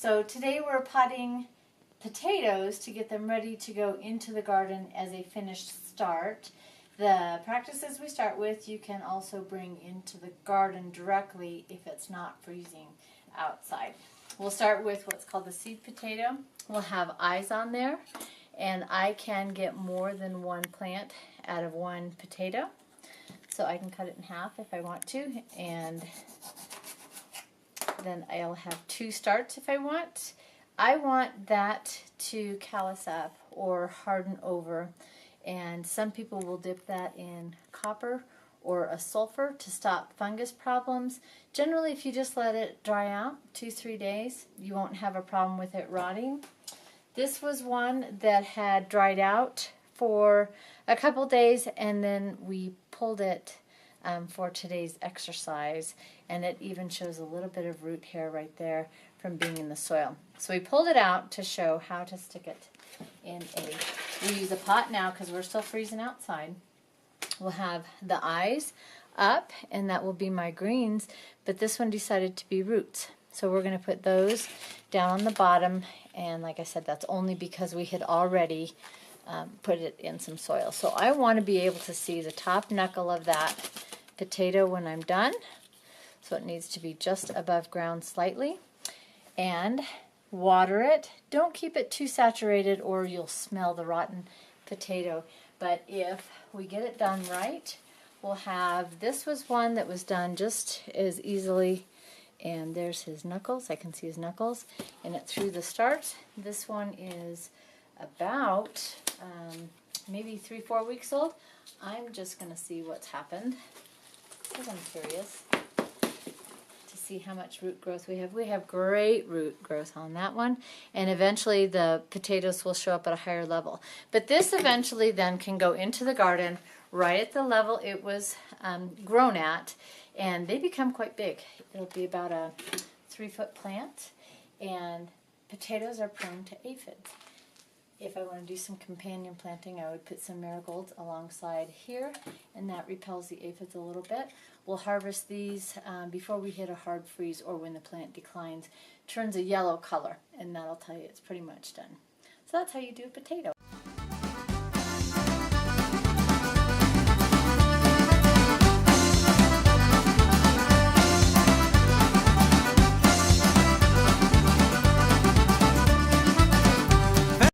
So today we're potting potatoes to get them ready to go into the garden as a finished start. The practices we start with you can also bring into the garden directly if it's not freezing outside. We'll start with what's called the seed potato. We'll have eyes on there, and I can get more than one plant out of one potato. So I can cut it in half if I want to, and then I'll have two starts if I want. I want that to callus up or harden over, and some people will dip that in copper or a sulfur to stop fungus problems. Generally, if you just let it dry out 2-3 days, you won't have a problem with it rotting. This was one that had dried out for a couple days, and then we pulled it for today's exercise, and it even shows a little bit of root hair right there from being in the soil. So we pulled it out to show how to stick it in we use a pot now because we're still freezing outside. We'll have the eyes up, and that will be my greens, but this one decided to be roots. So we're going to put those down on the bottom, and like I said, that's only because we had already put it in some soil. So I want to be able to see the top knuckle of that potato when I'm done. So it needs to be just above ground slightly. And water it. Don't keep it too saturated or you'll smell the rotten potato. But if we get it done right, we'll have, this was one that was done just as easily, and there's his knuckles. I can see his knuckles, and it through the start. This one is about maybe 3-4 weeks old. I'm just going to see what's happened because I'm curious to see how much root growth we have. We have great root growth on that one, and eventually the potatoes will show up at a higher level. But this eventually then can go into the garden right at the level it was grown at, and they become quite big. It'll be about a 3-foot plant, and potatoes are prone to aphids. If I want to do some companion planting, I would put some marigolds alongside here, and that repels the aphids a little bit. We'll harvest these before we hit a hard freeze or when the plant declines, turns a yellow color, and that'll tell you it's pretty much done. So that's how you do a potato.